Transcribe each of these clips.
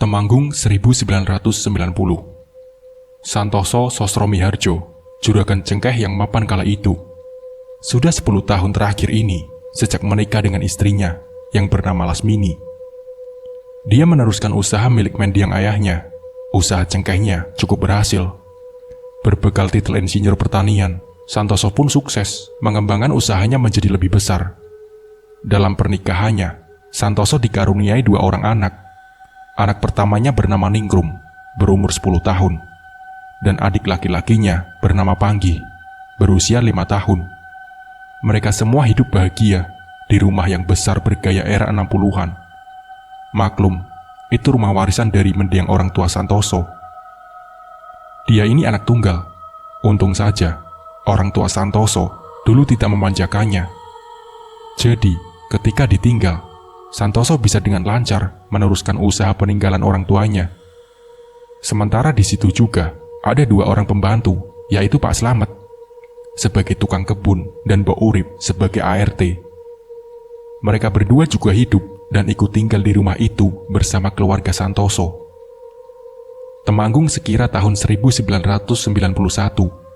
Temanggung 1990. Santoso Sosromiharjo, juragan cengkeh yang mapan kala itu. Sudah 10 tahun terakhir ini, sejak menikah dengan istrinya, yang bernama Lasmini. Dia meneruskan usaha milik mendiang ayahnya. Usaha cengkehnya cukup berhasil. Berbekal titel insinyur pertanian, Santoso pun sukses mengembangkan usahanya menjadi lebih besar. Dalam pernikahannya, Santoso dikaruniai 2 orang anak. Anak pertamanya bernama Ningrum, berumur 10 tahun. Dan adik laki-lakinya bernama Panggi, berusia 5 tahun. Mereka semua hidup bahagia di rumah yang besar bergaya era 60-an. Maklum, itu rumah warisan dari mendiang orang tua Santoso. Dia ini anak tunggal. Untung saja, orang tua Santoso dulu tidak memanjakannya. Jadi, ketika ditinggal, Santoso bisa dengan lancar meneruskan usaha peninggalan orang tuanya. Sementara di situ juga ada 2 orang pembantu, yaitu Pak Slamet sebagai tukang kebun dan Mbok Urip sebagai ART. Mereka berdua juga hidup dan ikut tinggal di rumah itu bersama keluarga Santoso. Temanggung sekira tahun 1991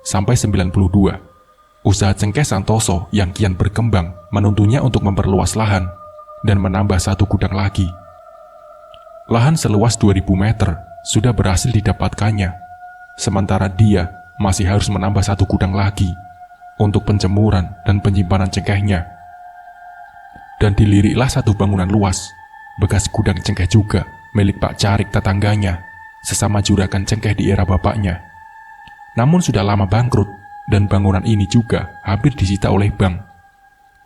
sampai 92. Usaha cengkeh Santoso yang kian berkembang menuntunnya untuk memperluas lahan dan menambah 1 gudang lagi. Lahan seluas 2000 meter sudah berhasil didapatkannya, sementara dia masih harus menambah 1 gudang lagi untuk penjemuran dan penyimpanan cengkehnya. Dan diliriklah 1 bangunan luas, bekas gudang cengkeh juga milik Pak Carik tetangganya, sesama juragan cengkeh di era bapaknya. Namun sudah lama bangkrut dan bangunan ini juga hampir disita oleh bank.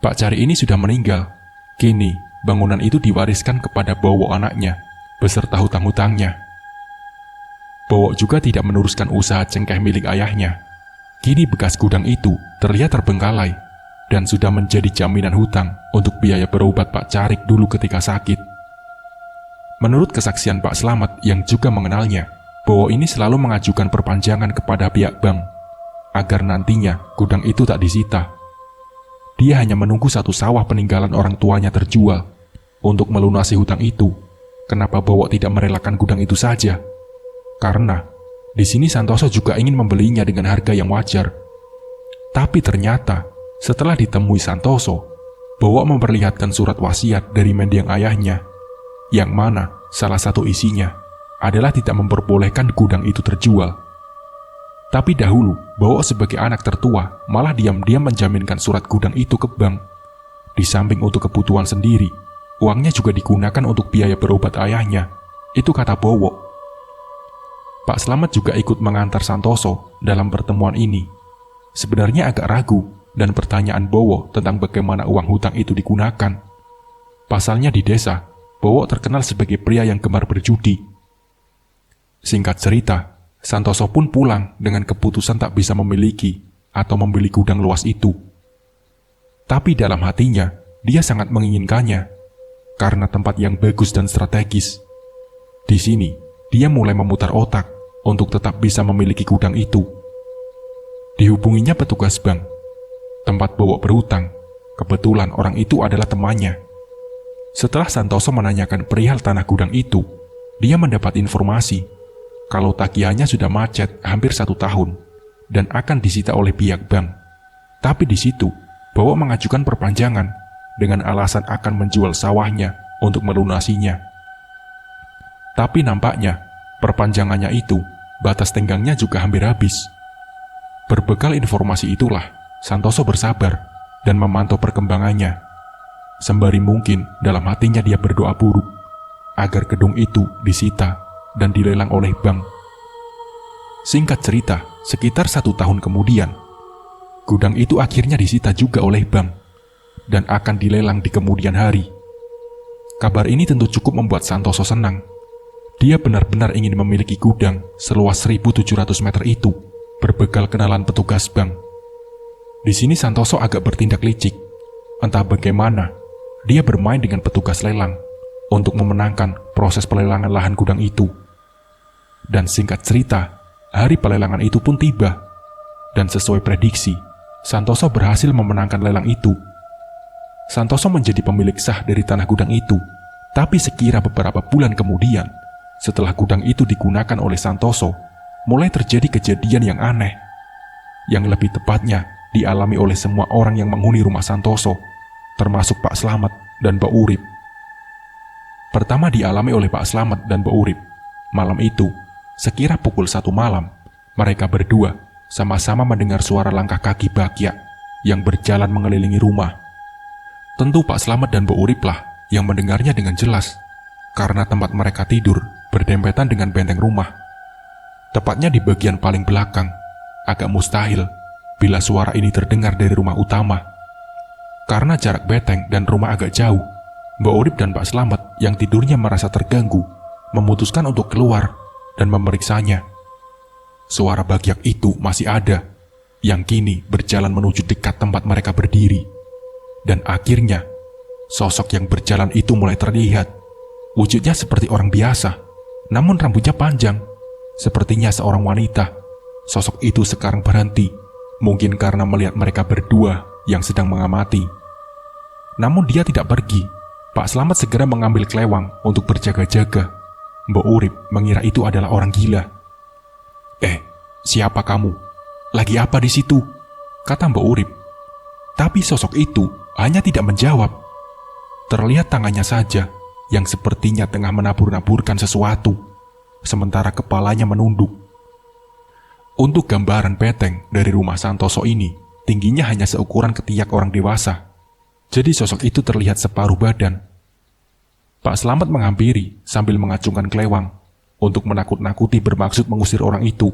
Pak Carik ini sudah meninggal. Kini, bangunan itu diwariskan kepada Bowo anaknya, beserta hutang-hutangnya. Bowo juga tidak meneruskan usaha cengkeh milik ayahnya. Kini bekas gudang itu terlihat terbengkalai, dan sudah menjadi jaminan hutang untuk biaya berobat Pak Carik dulu ketika sakit. Menurut kesaksian Pak Slamet yang juga mengenalnya, Bowo ini selalu mengajukan perpanjangan kepada pihak bank, agar nantinya gudang itu tak disita. Dia hanya menunggu 1 sawah peninggalan orang tuanya terjual untuk melunasi hutang itu. Kenapa Bowo tidak merelakan gudang itu saja? Karena di sini Santoso juga ingin membelinya dengan harga yang wajar. Tapi ternyata setelah ditemui Santoso, Bowo memperlihatkan surat wasiat dari mendiang ayahnya, yang mana salah satu isinya adalah tidak memperbolehkan gudang itu terjual. Tapi dahulu, Bowo sebagai anak tertua malah diam-diam menjaminkan surat gudang itu ke bank. Di samping untuk kebutuhan sendiri, uangnya juga digunakan untuk biaya berobat ayahnya. Itu kata Bowo. Pak Slamet juga ikut mengantar Santoso dalam pertemuan ini. Sebenarnya agak ragu dan pertanyaan Bowo tentang bagaimana uang hutang itu digunakan. Pasalnya di desa, Bowo terkenal sebagai pria yang gemar berjudi. Singkat cerita, Santoso pun pulang dengan keputusan tak bisa memiliki atau membeli gudang luas itu. Tapi dalam hatinya, dia sangat menginginkannya karena tempat yang bagus dan strategis. Di sini, dia mulai memutar otak untuk tetap bisa memiliki gudang itu. Dihubunginya petugas bank, tempat Bowo berhutang. Kebetulan orang itu adalah temannya. Setelah Santoso menanyakan perihal tanah gudang itu, dia mendapat informasi kalau tagihannya sudah macet hampir 1 tahun dan akan disita oleh pihak bank. Tapi di situ, Bowo mengajukan perpanjangan dengan alasan akan menjual sawahnya untuk melunasinya. Tapi nampaknya, perpanjangannya itu, batas tenggangnya juga hampir habis. Berbekal informasi itulah, Santoso bersabar dan memantau perkembangannya. Sembari mungkin dalam hatinya dia berdoa buruk agar gedung itu disita dan dilelang oleh bank. Singkat cerita, sekitar 1 tahun kemudian, gudang itu akhirnya disita juga oleh bank dan akan dilelang di kemudian hari. Kabar ini tentu cukup membuat Santoso senang. Dia benar-benar ingin memiliki gudang seluas 1.700 meter itu, berbekal kenalan petugas bank. Di sini Santoso agak bertindak licik. Entah bagaimana, dia bermain dengan petugas lelang untuk memenangkan proses pelelangan lahan gudang itu. Dan singkat cerita, hari pelelangan itu pun tiba. Dan sesuai prediksi, Santoso berhasil memenangkan lelang itu. Santoso menjadi pemilik sah dari tanah gudang itu. Tapi sekira beberapa bulan kemudian, setelah gudang itu digunakan oleh Santoso, mulai terjadi kejadian yang aneh. Yang lebih tepatnya dialami oleh semua orang yang menghuni rumah Santoso, termasuk Pak Slamet dan Mbak Urip. Pertama dialami oleh Pak Slamet dan Mbak Urip. Malam itu, sekira pukul 1 malam, mereka berdua sama-sama mendengar suara langkah kaki Bagja yang berjalan mengelilingi rumah. Tentu Pak Slamet dan Mbak Urip lah yang mendengarnya dengan jelas, karena tempat mereka tidur berdempetan dengan benteng rumah. Tepatnya di bagian paling belakang. Agak mustahil bila suara ini terdengar dari rumah utama. Karena jarak benteng dan rumah agak jauh, Mbak Urip dan Pak Slamet yang tidurnya merasa terganggu memutuskan untuk keluar dan memeriksanya. Suara Bagja itu masih ada, yang kini berjalan menuju dekat tempat mereka berdiri. Dan akhirnya, sosok yang berjalan itu mulai terlihat. Wujudnya seperti orang biasa, namun rambutnya panjang, sepertinya seorang wanita. Sosok itu sekarang berhenti, mungkin karena melihat mereka berdua yang sedang mengamati. Namun dia tidak pergi. Pak Slamet segera mengambil kelewang untuk berjaga-jaga. Mbak Urip mengira itu adalah orang gila. Siapa kamu? Lagi apa di situ? Kata Mbak Urip. Tapi sosok itu hanya tidak menjawab. Terlihat tangannya saja yang sepertinya tengah menabur-naburkan sesuatu, sementara kepalanya menunduk. Untuk gambaran benteng dari rumah Santoso ini, tingginya hanya seukuran ketiak orang dewasa. Jadi sosok itu terlihat separuh badan. Pak Slamet menghampiri sambil mengacungkan kelewang untuk menakut-nakuti bermaksud mengusir orang itu.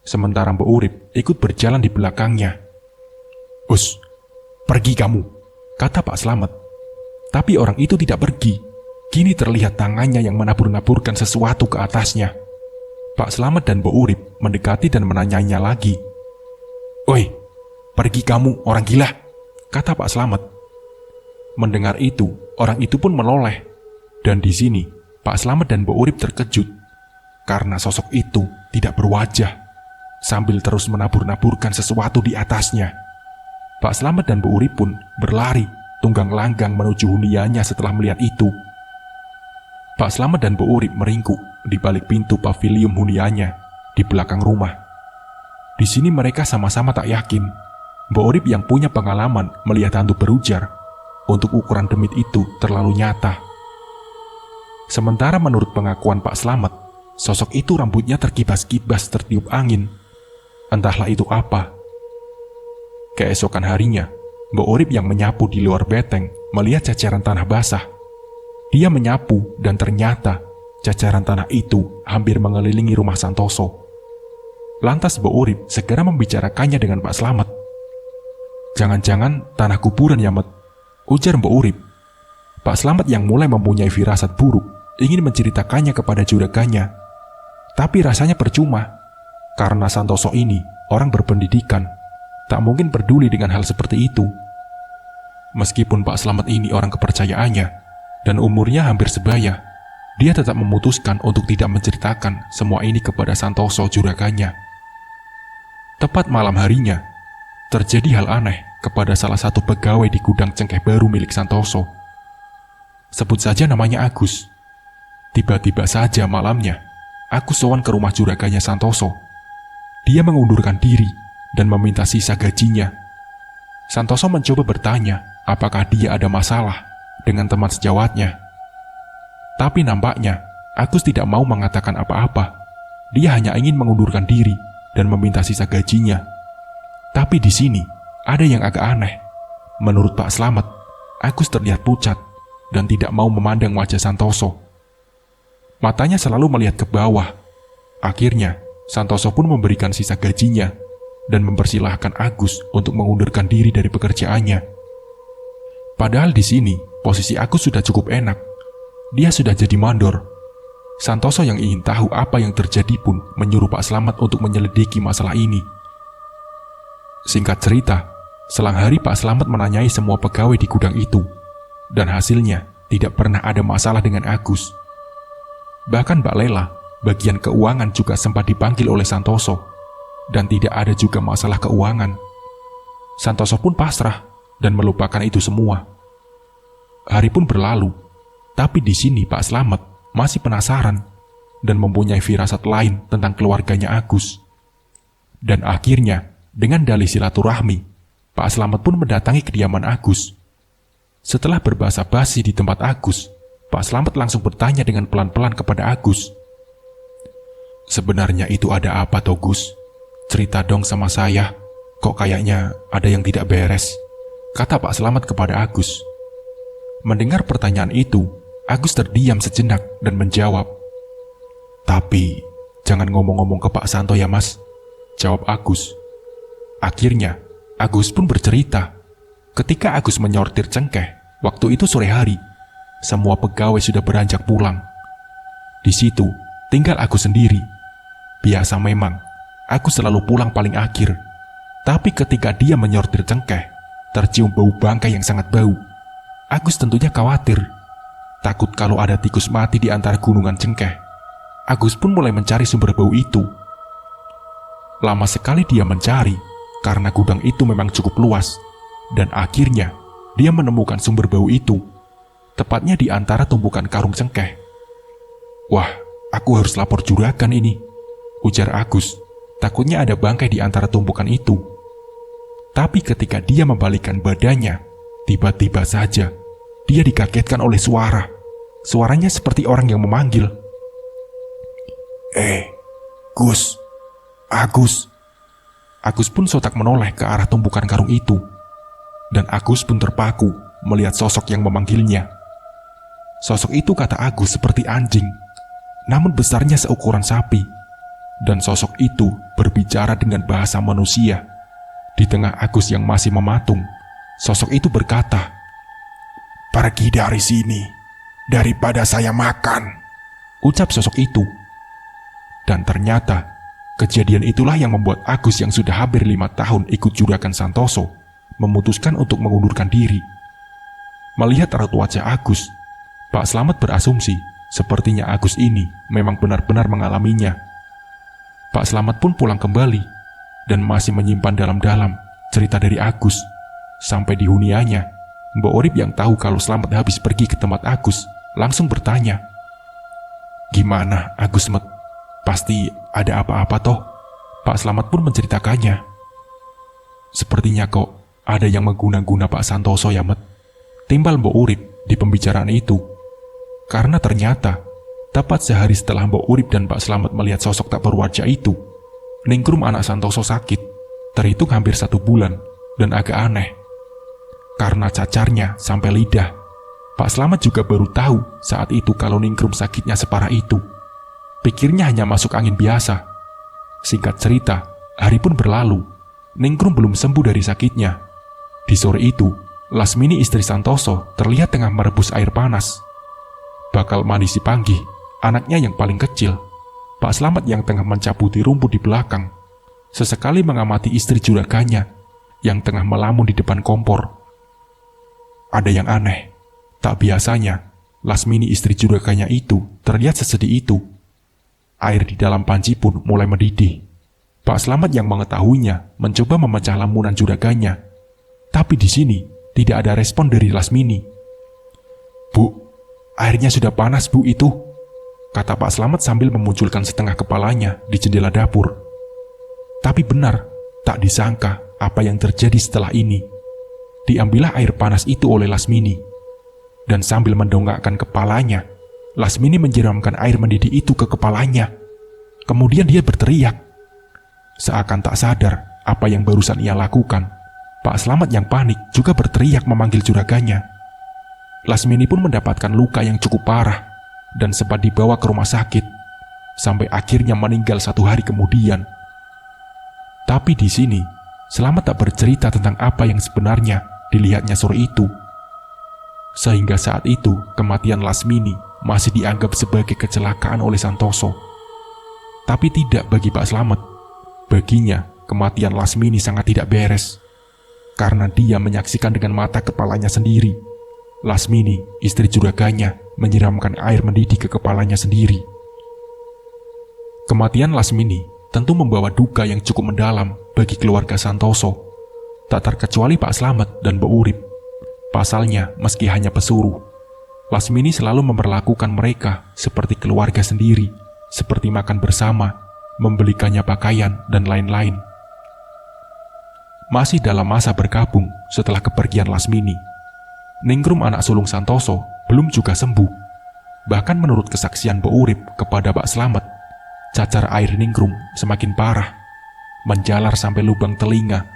Sementara Mbak Urip ikut berjalan di belakangnya. "Us, pergi kamu," kata Pak Slamet. Tapi orang itu tidak pergi. Kini terlihat tangannya yang menabur-naburkan sesuatu ke atasnya. Pak Slamet dan Mbak Urip mendekati dan menanyainya lagi. "Oi, pergi kamu orang gila," kata Pak Slamet. Mendengar itu, orang itu pun menoleh. Dan di sini, Pak Slamet dan Mbak Urip terkejut karena sosok itu tidak berwajah, sambil terus menabur-naburkan sesuatu di atasnya. Pak Slamet dan Mbak Urip pun berlari tunggang langgang menuju huniannya setelah melihat itu. Pak Slamet dan Mbak Urip meringkuk di balik pintu pavilium huniannya di belakang rumah. Di sini mereka sama-sama tak yakin. Mbak Urip yang punya pengalaman melihat hantu berujar untuk ukuran demit itu terlalu nyata. Sementara menurut pengakuan Pak Slamet, sosok itu rambutnya terkibas-kibas tertiup angin. Entahlah itu apa. Keesokan harinya, Mbak Urip yang menyapu di luar benteng melihat cacaran tanah basah. Dia menyapu dan ternyata cacaran tanah itu hampir mengelilingi rumah Santoso. Lantas Mbak Urip segera membicarakannya dengan Pak Slamet. "Jangan-jangan tanah kuburan ya, Met?" ujar Mbak Urip. Pak Slamet yang mulai mempunyai firasat buruk ingin menceritakannya kepada juragannya. Tapi rasanya percuma, karena Santoso ini orang berpendidikan, tak mungkin peduli dengan hal seperti itu. Meskipun Pak Slamet ini orang kepercayaannya dan umurnya hampir sebaya, dia tetap memutuskan untuk tidak menceritakan semua ini kepada Santoso juragannya. Tepat malam harinya, terjadi hal aneh kepada salah satu pegawai di gudang cengkeh baru milik Santoso. Sebut saja namanya Agus. Tiba-tiba saja malamnya, Agus sowan ke rumah juragannya Santoso. Dia mengundurkan diri dan meminta sisa gajinya. Santoso mencoba bertanya apakah dia ada masalah dengan teman sejawatnya. Tapi nampaknya Agus tidak mau mengatakan apa-apa. Dia hanya ingin mengundurkan diri dan meminta sisa gajinya. Tapi di sini ada yang agak aneh. Menurut Pak Slamet, Agus terlihat pucat dan tidak mau memandang wajah Santoso. Matanya selalu melihat ke bawah. Akhirnya, Santoso pun memberikan sisa gajinya dan mempersilahkan Agus untuk mengundurkan diri dari pekerjaannya. Padahal di sini, posisi Agus sudah cukup enak. Dia sudah jadi mandor. Santoso yang ingin tahu apa yang terjadi pun menyuruh Pak Slamet untuk menyelidiki masalah ini. Singkat cerita, selang hari Pak Slamet menanyai semua pegawai di gudang itu, dan hasilnya tidak pernah ada masalah dengan Agus. Bahkan Mbak Lela, bagian keuangan juga sempat dipanggil oleh Santoso, dan tidak ada juga masalah keuangan. Santoso pun pasrah dan melupakan itu semua. Hari pun berlalu, tapi di sini Pak Slamet masih penasaran. dan mempunyai firasat lain tentang keluarganya Agus. Dan akhirnya, dengan dalih silaturahmi, Pak Slamet pun mendatangi kediaman Agus. Setelah berbahasa basi di tempat Agus, Pak Slamet langsung bertanya dengan pelan-pelan kepada Agus. "Sebenarnya itu ada apa toh Gus? Cerita dong sama saya, kok kayaknya ada yang tidak beres," kata Pak Slamet kepada Agus. Mendengar pertanyaan itu, Agus terdiam sejenak dan menjawab, "Tapi jangan ngomong-ngomong ke Pak Santo ya mas," jawab Agus. Akhirnya, Agus pun bercerita. Ketika Agus menyortir cengkeh, waktu itu sore hari, semua pegawai sudah beranjak pulang. Di situ, tinggal Agus sendiri. Biasa memang, Agus selalu pulang paling akhir. Tapi ketika dia menyortir cengkeh, tercium bau bangkai yang sangat bau. Agus tentunya khawatir. Takut kalau ada tikus mati di antara gunungan cengkeh. Agus pun mulai mencari sumber bau itu. Lama sekali dia mencari, karena gudang itu memang cukup luas. Dan akhirnya, dia menemukan sumber bau itu, tepatnya di antara tumpukan karung cengkeh. "Wah, aku harus lapor juragan ini," ujar Agus. Takutnya ada bangkai di antara tumpukan itu. Tapi ketika dia membalikkan badannya, tiba-tiba saja dia dikagetkan oleh suara. Suaranya seperti orang yang memanggil. Gus, Agus." Agus pun sontak menoleh ke arah tumpukan karung itu. Dan Agus pun terpaku melihat sosok yang memanggilnya. Sosok itu, kata Agus, seperti anjing, namun besarnya seukuran sapi. Dan sosok itu berbicara dengan bahasa manusia. Di tengah Agus yang masih mematung, sosok itu berkata, "Pergi dari sini, daripada saya makan," ucap sosok itu. Dan ternyata, kejadian itulah yang membuat Agus yang sudah hampir 5 tahun ikut Juragan Santoso memutuskan untuk mengundurkan diri. Melihat raut wajah Agus, Pak Slamet berasumsi sepertinya Agus ini memang benar-benar mengalaminya. Pak Slamet pun pulang kembali dan masih menyimpan dalam-dalam cerita dari Agus. Sampai di hunianya, Mbok Urip yang tahu kalau Slamet habis pergi ke tempat Agus langsung bertanya, "Gimana Agus, Met? Pasti ada apa-apa toh?" Pak Slamet pun menceritakannya. "Sepertinya kok ada yang mengguna-guna Pak Santoso ya, Met," timbal Mbok Urip di pembicaraan itu. Karena ternyata tepat sehari setelah Mbok Urip dan Pak Slamet melihat sosok tak berwajah itu, Ningrum anak Santoso sakit, terhitung hampir 1 bulan, dan agak aneh. Karena cacarnya sampai lidah, Pak Slamet juga baru tahu saat itu kalau Ningrum sakitnya separah itu. Pikirnya hanya masuk angin biasa. Singkat cerita, hari pun berlalu. Ningrum belum sembuh dari sakitnya. Di sore itu, Lasmini istri Santoso terlihat tengah merebus air panas. Bakal mandi si Panggih, anaknya yang paling kecil. Pak Slamet yang tengah mencabuti rumput di belakang, sesekali mengamati istri juragannya yang tengah melamun di depan kompor. Ada yang aneh. Tak biasanya, Lasmini istri juragannya itu terlihat sesedih itu. Air di dalam panci pun mulai mendidih. Pak Slamet yang mengetahuinya mencoba memecah lamunan juragannya. Tapi di sini tidak ada respon dari Lasmini. "Bu, airnya sudah panas, Bu, itu," kata Pak Slamet sambil memunculkan setengah kepalanya di jendela dapur. Tapi benar, tak disangka apa yang terjadi setelah ini. Diambillah air panas itu oleh Lasmini. Dan sambil mendongakkan kepalanya, Lasmini menyiramkan air mendidih itu ke kepalanya. Kemudian dia berteriak. Seakan tak sadar apa yang barusan ia lakukan, Pak Slamet yang panik juga berteriak memanggil juragannya. Lasmini pun mendapatkan luka yang cukup parah dan sempat dibawa ke rumah sakit, sampai akhirnya meninggal 1 hari kemudian. Tapi di sini, Slamet tak bercerita tentang apa yang sebenarnya dilihatnya sore itu. Sehingga saat itu, kematian Lasmini masih dianggap sebagai kecelakaan oleh Santoso. Tapi tidak bagi Pak Slamet. Baginya, kematian Lasmini sangat tidak beres. Karena dia menyaksikan dengan mata kepalanya sendiri, Lasmini, istri juragannya, menyiramkan air mendidih ke kepalanya sendiri. Kematian Lasmini tentu membawa duka yang cukup mendalam bagi keluarga Santoso, tak terkecuali Pak Slamet dan Mbok Urip. Pasalnya, meski hanya pesuruh, Lasmini selalu memperlakukan mereka seperti keluarga sendiri, seperti makan bersama, membelikannya pakaian, dan lain-lain. Masih dalam masa berkabung setelah kepergian Lasmini, Ningrum anak sulung Santoso belum juga sembuh. Bahkan menurut kesaksian Mbok Urip kepada Pak Slamet, cacar air Ningrum semakin parah, menjalar sampai lubang telinga,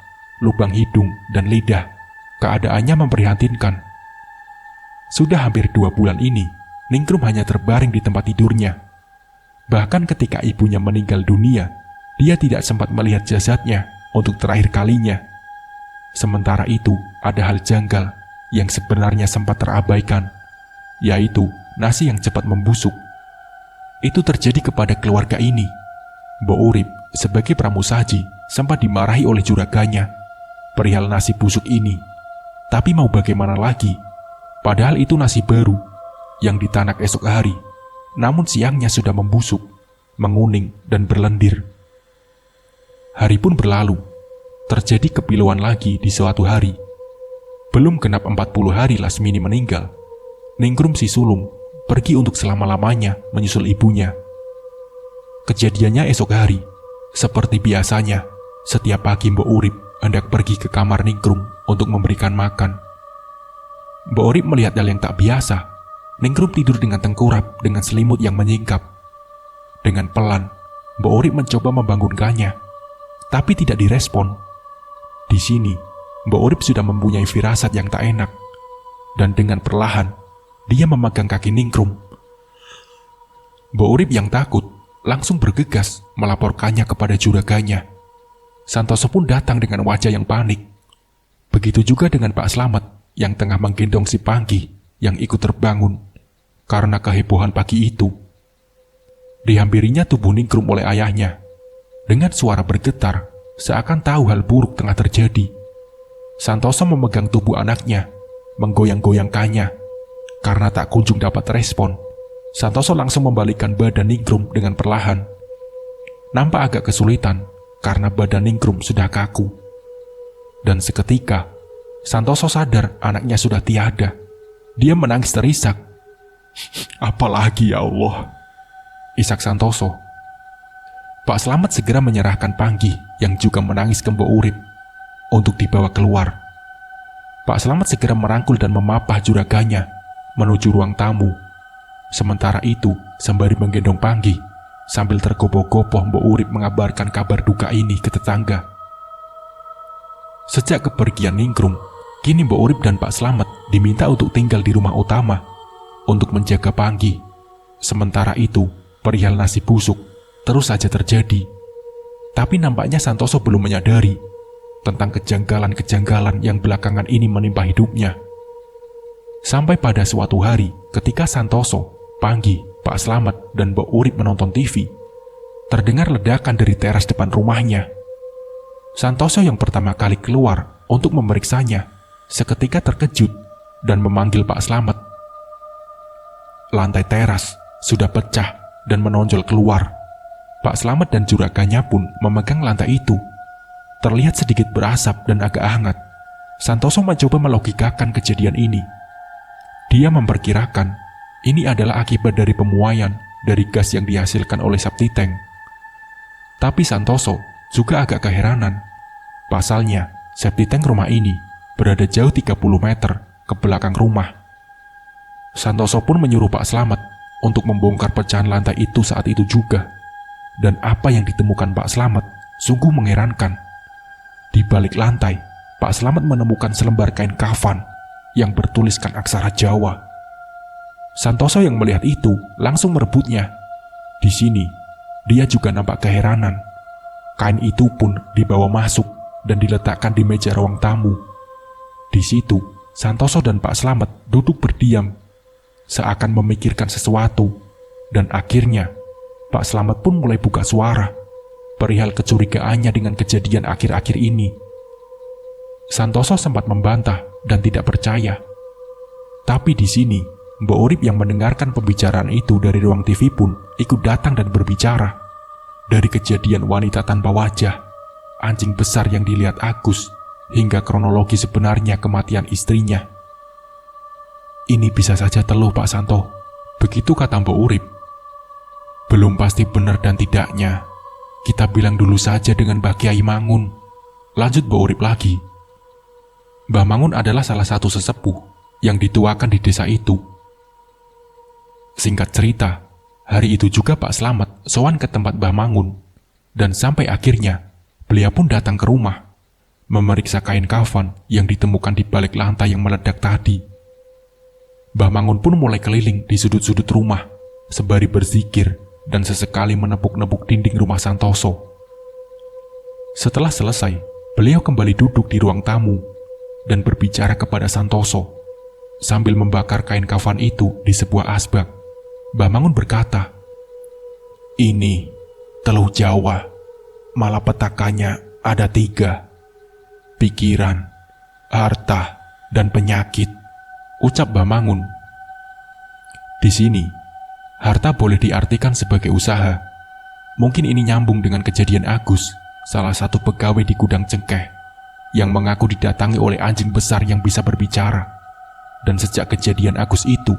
lubang hidung, dan lidah. Keadaannya memprihatinkan. Sudah hampir 2 bulan ini, Ningrum hanya terbaring di tempat tidurnya. Bahkan ketika ibunya meninggal dunia, dia tidak sempat melihat jasadnya untuk terakhir kalinya. Sementara itu, ada hal janggal yang sebenarnya sempat terabaikan, yaitu nasi yang cepat membusuk. Itu terjadi kepada keluarga ini. Mbok Urip sebagai pramusaji sempat dimarahi oleh juraganya perihal nasi busuk ini. Tapi mau bagaimana lagi? Padahal itu nasi baru yang ditanak esok hari, namun siangnya sudah membusuk, menguning, dan berlendir. Hari pun berlalu. Terjadi kepiluan lagi di suatu hari. Belum genap 40 hari Lasmini meninggal, Ningrum si sulung pergi untuk selama-lamanya menyusul ibunya. Kejadiannya esok hari. Seperti biasanya, setiap pagi Mbok Urip hendak pergi ke kamar Ningrum untuk memberikan makan. Mbok Urip melihat hal yang tak biasa. Ningrum tidur dengan tengkurap dengan selimut yang menyingkap. Dengan pelan, Mbok Urip mencoba membangunkannya, tapi tidak direspon. Di sini, Mbok Urip sudah mempunyai firasat yang tak enak, dan dengan perlahan, dia memegang kaki Ningrum. Mbok Urip yang takut langsung bergegas melaporkannya kepada juraganya. Santoso pun datang dengan wajah yang panik. Begitu juga dengan Pak Slamet yang tengah menggendong si Panggi yang ikut terbangun karena kehebohan pagi itu. Dihampirinya tubuh Ningrum oleh ayahnya. Dengan suara bergetar, seakan tahu hal buruk tengah terjadi. Santoso memegang tubuh anaknya, menggoyang-goyangkannya. Karena tak kunjung dapat respon, Santoso langsung membalikkan badan Ningrum dengan perlahan. Nampak agak kesulitan karena badan Ningrum sudah kaku. Dan seketika, Santoso sadar anaknya sudah tiada. Dia menangis terisak. "Apalagi ya Allah?" isak Santoso. Pak Slamet segera menyerahkan Panggi yang juga menangis ke Mbok Urip untuk dibawa keluar. Pak Slamet segera merangkul dan memapah juraganya menuju ruang tamu. Sementara itu, sembari menggendong Panggi, sambil tergopoh-gopoh Mbok Urip mengabarkan kabar duka ini ke tetangga. Sejak kepergian Ningrum, kini Mbok Urip dan Pak Slamet diminta untuk tinggal di rumah utama untuk menjaga Panggi. Sementara itu, perihal nasi busuk terus saja terjadi. Tapi nampaknya Santoso belum menyadari tentang kejanggalan-kejanggalan yang belakangan ini menimpa hidupnya. Sampai pada suatu hari ketika Santoso, Panggi, Pak Slamet, dan Mbok Urip menonton TV, terdengar ledakan dari teras depan rumahnya. Santoso yang pertama kali keluar untuk memeriksanya seketika terkejut dan memanggil Pak Slamet. Lantai teras sudah pecah dan menonjol keluar. Pak Slamet dan juraganya pun memegang lantai itu. Terlihat sedikit berasap dan agak hangat. Santoso mencoba melogikakan kejadian ini. Dia memperkirakan ini adalah akibat dari pemuaian dari gas yang dihasilkan oleh septic tank. Tapi Santoso juga agak keheranan. Pasalnya, septic tank rumah ini berada jauh 30 meter ke belakang rumah. Santoso pun menyuruh Pak Slamet untuk membongkar pecahan lantai itu saat itu juga. Dan apa yang ditemukan Pak Slamet sungguh mengherankan. Di balik lantai, Pak Slamet menemukan selembar kain kafan yang bertuliskan aksara Jawa. Santoso yang melihat itu langsung merebutnya. Di sini, dia juga nampak keheranan. Kain itu pun dibawa masuk dan diletakkan di meja ruang tamu. Di situ, Santoso dan Pak Slamet duduk berdiam, seakan memikirkan sesuatu, dan akhirnya Pak Slamet pun mulai buka suara perihal kecurigaannya dengan kejadian akhir-akhir ini. Santoso sempat membantah dan tidak percaya. Tapi di sini, Mbok Urip yang mendengarkan pembicaraan itu dari ruang TV pun ikut datang dan berbicara. Dari kejadian wanita tanpa wajah, anjing besar yang dilihat Agus, hingga kronologi sebenarnya kematian istrinya. "Ini bisa saja teluh Pak Santo," begitu kata Mbok Urip. Belum pasti benar dan tidaknya. Kita bilang dulu saja dengan Mbah Kiai Mangun. Lanjut Mbah Urip lagi. Mbah Mangun adalah salah satu sesepuh yang dituakan di desa itu. Singkat cerita, hari itu juga Pak Slamet sowan ke tempat Mbah Mangun. Dan sampai akhirnya, beliau pun datang ke rumah, memeriksa kain kafan yang ditemukan di balik lantai yang meledak tadi. Mbah Mangun pun mulai keliling di sudut-sudut rumah, sembari berzikir dan sesekali menepuk-nepuk dinding rumah Santoso. Setelah selesai, beliau kembali duduk di ruang tamu dan berbicara kepada Santoso. Sambil membakar kain kafan itu di sebuah asbak, Mbah Mangun berkata, "Ini teluh Jawa, malapetakannya ada 3. Pikiran, harta, dan penyakit," ucap Mbah Mangun. Di sini, harta boleh diartikan sebagai usaha. Mungkin ini nyambung dengan kejadian Agus, salah satu pegawai di gudang cengkeh, yang mengaku didatangi oleh anjing besar yang bisa berbicara. Dan sejak kejadian Agus itu,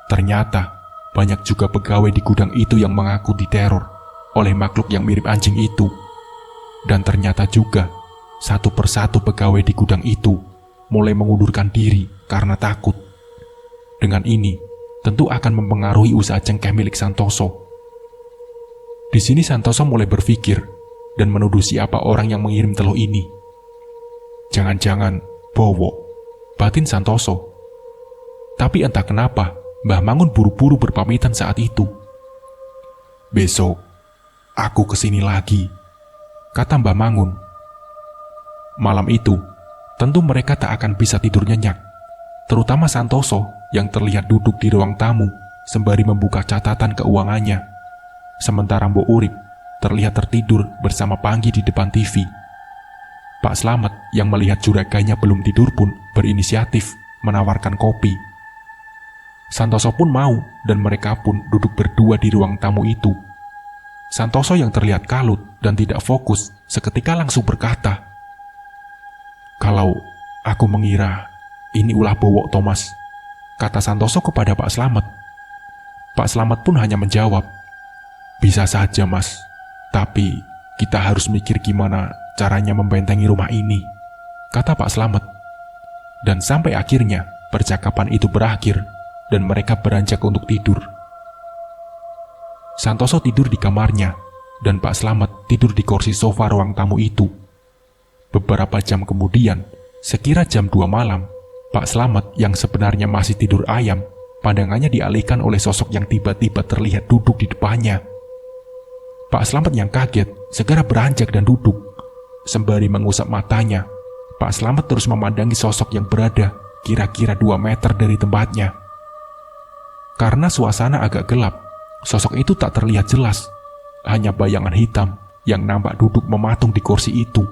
ternyata banyak juga pegawai di gudang itu yang mengaku diteror oleh makhluk yang mirip anjing itu. Dan ternyata juga, satu persatu pegawai di gudang itu mulai mengundurkan diri karena takut. Dengan ini, tentu akan mempengaruhi usaha cengkeh milik Santoso. Di sini Santoso mulai berpikir dan menuduh siapa orang yang mengirim teluh ini. Jangan-jangan Bowo, batin Santoso. Tapi entah kenapa, Mbah Mangun buru-buru berpamitan saat itu. "Besok, aku kesini lagi," kata Mbah Mangun. Malam itu, tentu mereka tak akan bisa tidur nyenyak, terutama Santoso yang terlihat duduk di ruang tamu sembari membuka catatan keuangannya. Sementara Mbok Urip terlihat tertidur bersama Panggi di depan TV. Pak Slamet yang melihat juraganya belum tidur pun berinisiatif menawarkan kopi. Santoso pun mau dan mereka pun duduk berdua di ruang tamu itu. Santoso yang terlihat kalut dan tidak fokus seketika langsung berkata, "Kalau aku mengira ini ulah Bowo Thomas," kata Santoso kepada Pak Slamet. Pak Slamet pun hanya menjawab, "Bisa saja mas, tapi kita harus mikir gimana caranya membentengi rumah ini," kata Pak Slamet. Dan sampai akhirnya percakapan itu berakhir dan mereka beranjak untuk tidur. Santoso tidur di kamarnya dan Pak Slamet tidur di kursi sofa ruang tamu itu. Beberapa jam kemudian, sekira jam 2 malam, Pak Slamet yang sebenarnya masih tidur ayam, pandangannya dialihkan oleh sosok yang tiba-tiba terlihat duduk di depannya. Pak Slamet yang kaget segera beranjak dan duduk. Sembari mengusap matanya, Pak Slamet terus memandangi sosok yang berada kira-kira 2 meter dari tempatnya. Karena suasana agak gelap, sosok itu tak terlihat jelas, hanya bayangan hitam yang nampak duduk mematung di kursi itu.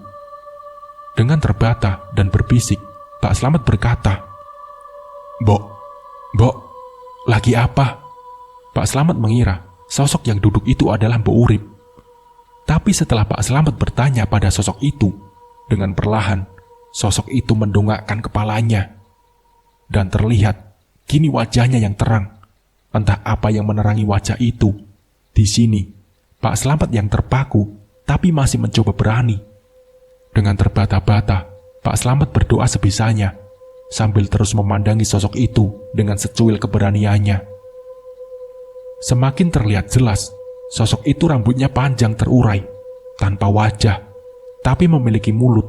Dengan terbata dan berbisik, Pak Slamet berkata, Mbok, lagi apa?" Pak Slamet mengira sosok yang duduk itu adalah Mbok Urip. Tapi setelah Pak Slamet bertanya pada sosok itu, dengan perlahan, sosok itu mendongakkan kepalanya. Dan terlihat, kini wajahnya yang terang. Entah apa yang menerangi wajah itu. Di sini, Pak Slamet yang terpaku, tapi masih mencoba berani. Dengan terbata-bata, Pak Slamet berdoa sebisanya, sambil terus memandangi sosok itu dengan secuil keberaniannya. Semakin terlihat jelas, sosok itu rambutnya panjang terurai, tanpa wajah, tapi memiliki mulut.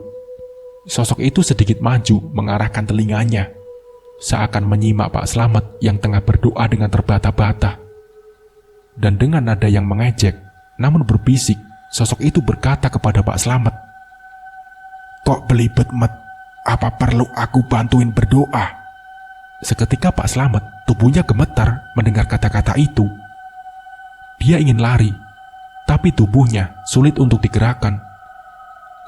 Sosok itu sedikit maju mengarahkan telinganya, seakan menyimak Pak Slamet yang tengah berdoa dengan terbata-bata. Dan dengan nada yang mengejek, namun berbisik, sosok itu berkata kepada Pak Slamet, "Kok belibet met? Apa perlu aku bantuin berdoa?" Seketika Pak Slamet tubuhnya gemetar mendengar kata-kata itu. Dia ingin lari, tapi tubuhnya sulit untuk digerakkan.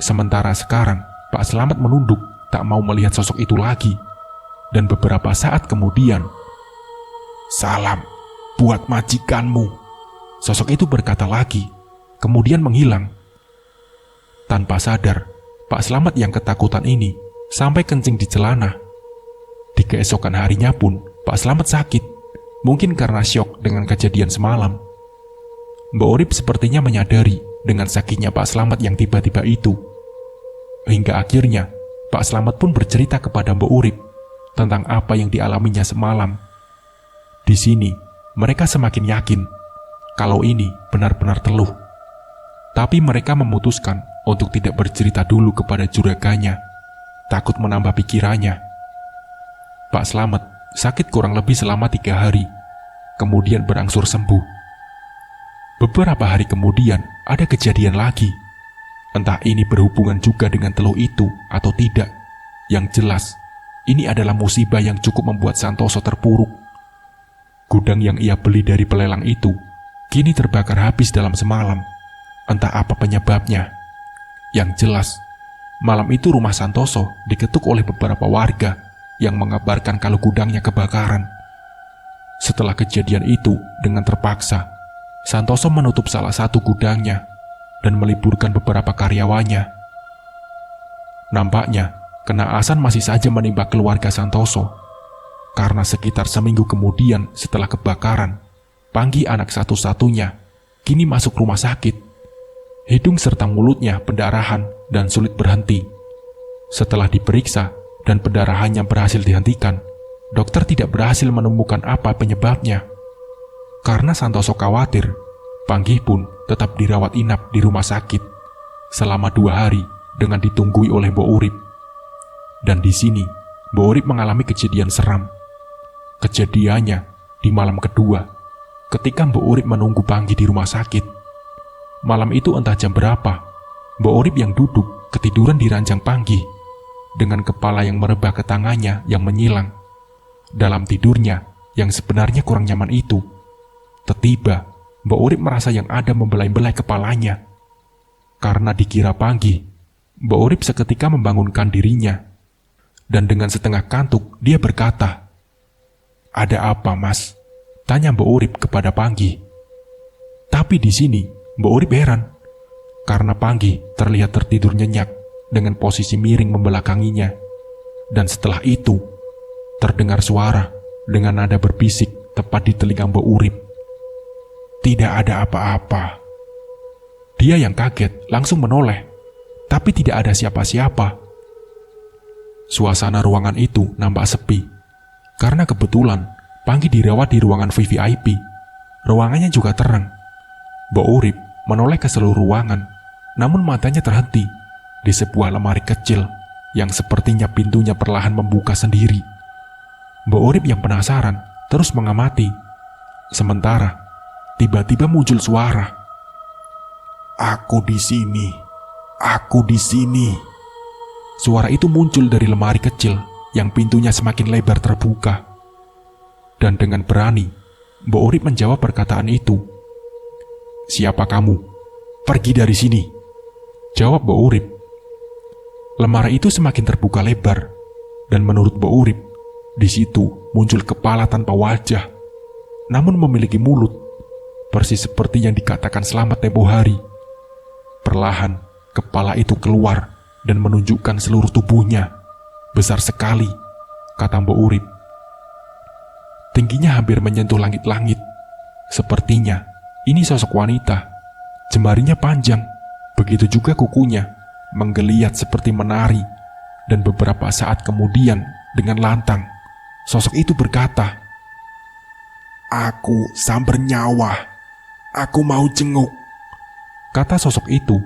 Sementara sekarang Pak Slamet menunduk, tak mau melihat sosok itu lagi. Dan beberapa saat kemudian, "Salam buat majikanmu," sosok itu berkata lagi, kemudian menghilang. Tanpa sadar, Pak Slamet yang ketakutan ini sampai kencing di celana. Di keesokan harinya pun Pak Slamet sakit, mungkin karena syok dengan kejadian semalam. Mbak Urip sepertinya menyadari dengan sakitnya Pak Slamet yang tiba-tiba itu. Hingga akhirnya, Pak Slamet pun bercerita kepada Mbak Urip tentang apa yang dialaminya semalam. Di sini, mereka semakin yakin kalau ini benar-benar teluh. Tapi mereka memutuskan untuk tidak bercerita dulu kepada juraganya, takut menambah pikirannya. Pak Slamet sakit kurang lebih selama 3 hari, kemudian berangsur sembuh. Beberapa hari kemudian ada kejadian lagi. Entah ini berhubungan juga dengan teluh itu atau tidak. Yang jelas, ini adalah musibah yang cukup membuat Santoso terpuruk. Gudang yang ia beli dari pelelang itu kini terbakar habis dalam semalam. Entah apa penyebabnya. Yang jelas, malam itu rumah Santoso diketuk oleh beberapa warga yang mengabarkan kalau gudangnya kebakaran. Setelah kejadian itu, dengan terpaksa, Santoso menutup salah satu gudangnya dan meliburkan beberapa karyawannya. Nampaknya, kenaasan masih saja menimpa keluarga Santoso, karena sekitar seminggu kemudian setelah kebakaran, Panggi anak satu-satunya kini masuk rumah sakit. Hidung serta mulutnya pendarahan dan sulit berhenti. Setelah diperiksa dan pendarahannya berhasil dihentikan, dokter tidak berhasil menemukan apa penyebabnya. Karena Santoso khawatir, Panggi pun tetap dirawat inap di rumah sakit selama 2 hari dengan ditunggui oleh Mbok Urip. Dan di sini, Mbok Urip mengalami kejadian seram. Kejadiannya di malam kedua, ketika Mbok Urip menunggu Panggi di rumah sakit. Malam itu entah jam berapa, Mbok Urip yang duduk ketiduran di ranjang Panggi dengan kepala yang merebah ke tangannya yang menyilang. Dalam tidurnya yang sebenarnya kurang nyaman itu, tiba-tiba Mbok Urip merasa yang ada membelai-belai kepalanya. Karena dikira Panggi, Mbok Urip seketika membangunkan dirinya. Dan dengan setengah kantuk dia berkata, "Ada apa, Mas?" tanya Mbok Urip kepada Panggi. Tapi di sini Mbok Urip heran, karena Panggi terlihat tertidur nyenyak dengan posisi miring membelakanginya. Dan setelah itu, terdengar suara dengan nada berbisik tepat di telinga Mbok Urip. Tidak ada apa-apa. Dia yang kaget langsung menoleh, tapi tidak ada siapa-siapa. Suasana ruangan itu nampak sepi, karena kebetulan Panggi dirawat di ruangan VVIP. Ruangannya juga terang. Mbok Urip menoleh ke seluruh ruangan, namun matanya terhenti di sebuah lemari kecil yang sepertinya pintunya perlahan membuka sendiri. Mbok Urip yang penasaran terus mengamati. Sementara tiba-tiba muncul suara, "Aku di sini, aku di sini." Suara itu muncul dari lemari kecil yang pintunya semakin lebar terbuka. Dan dengan berani, Mbok Urip menjawab perkataan itu. "Siapa kamu? Pergi dari sini," jawab Mbok Urip. Lemari itu semakin terbuka lebar, dan menurut Mbok Urip, di situ muncul kepala tanpa wajah, namun memiliki mulut, persis seperti yang dikatakan Slamet tempo hari. Perlahan, kepala itu keluar dan menunjukkan seluruh tubuhnya. Besar sekali, kata Mbok Urip. Tingginya hampir menyentuh langit-langit. Sepertinya ini sosok wanita. Jemarinya panjang, begitu juga kukunya, menggeliat seperti menari. Dan beberapa saat kemudian, dengan lantang, sosok itu berkata, "Aku sambar nyawa, aku mau jenguk," kata sosok itu.